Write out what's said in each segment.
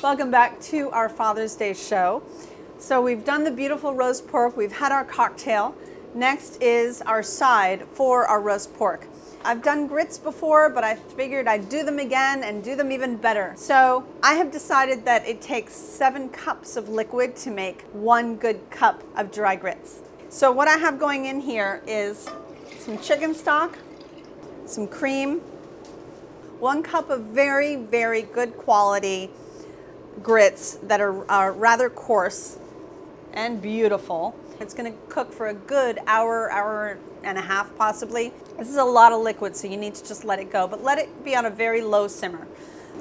Welcome back to our Father's Day show. So we've done the beautiful roast pork, we've had our cocktail. Next is our side for our roast pork. I've done grits before, but I figured I'd do them again and do them even better. So I have decided that it takes 7 cups of liquid to make 1 good cup of dry grits. So what I have going in here is some chicken stock, some cream, 1 cup of very, very good quality grits that are rather coarse and beautiful. It's going to cook for a good hour and a half possibly. This is a lot of liquid, so you need to just let it go, but let it be on a very low simmer.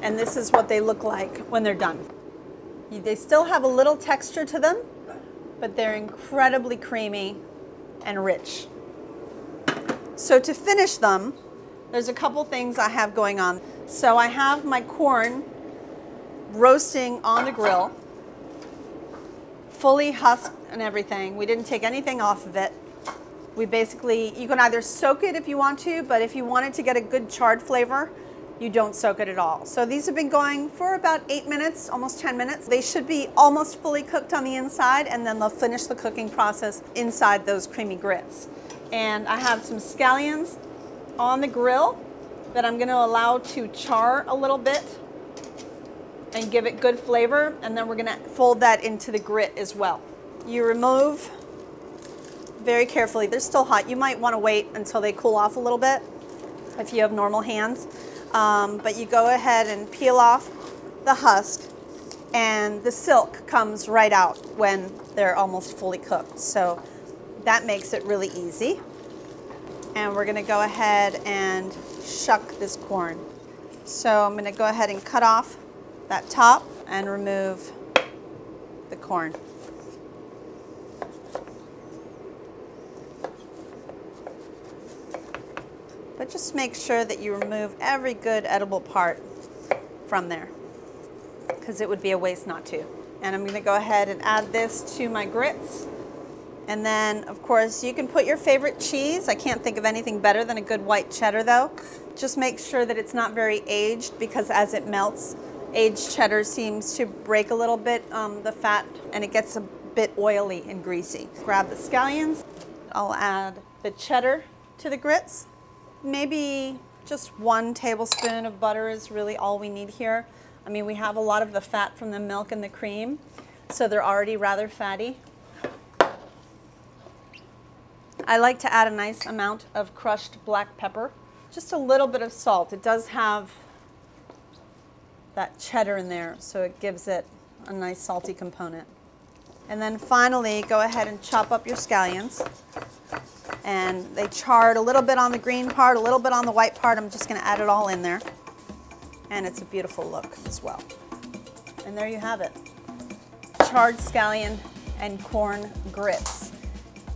And this is what they look like when they're done. They still have a little texture to them, but they're incredibly creamy and rich. So to finish them, there's a couple things I have going on. So I have my corn roasting on the grill, fully husked and everything. We didn't take anything off of it. We basically, you can either soak it if you want to, but if you wanted to get a good charred flavor, you don't soak it at all. So these have been going for about 8 minutes, almost 10 minutes. They should be almost fully cooked on the inside, and then they'll finish the cooking process inside those creamy grits. And I have some scallions on the grill that I'm gonna allow to char a little bit and give it good flavor, and then we're gonna fold that into the grit as well. You remove very carefully. They're still hot. You might want to wait until they cool off a little bit if you have normal hands. But you go ahead and peel off the husk, and the silk comes right out when they're almost fully cooked. So that makes it really easy. And we're going to go ahead and shuck this corn. So I'm going to go ahead and cut off that top and remove the corn. But just make sure that you remove every good edible part from there, because it would be a waste not to. And I'm going to go ahead and add this to my grits. And then, of course, you can put your favorite cheese. I can't think of anything better than a good white cheddar, though. Just make sure that it's not very aged, because as it melts, aged cheddar seems to break a little bit the fat, and it gets a bit oily and greasy. Grab the scallions. I'll add the cheddar to the grits. Maybe just 1 tablespoon of butter is really all we need here. I mean, we have a lot of the fat from the milk and the cream, so they're already rather fatty. I like to add a nice amount of crushed black pepper. Just a little bit of salt. It does have that cheddar in there, so it gives it a nice salty component. And then finally, go ahead and chop up your scallions. And they charred a little bit on the green part, a little bit on the white part. I'm just going to add it all in there. And it's a beautiful look as well. And there you have it. Charred scallion and corn grits.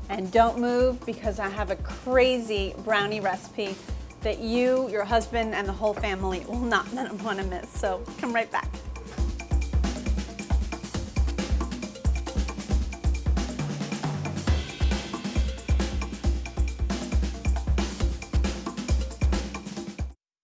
And don't move, because I have a crazy brownie recipe that you, your husband, and the whole family will not want to miss. So come right back.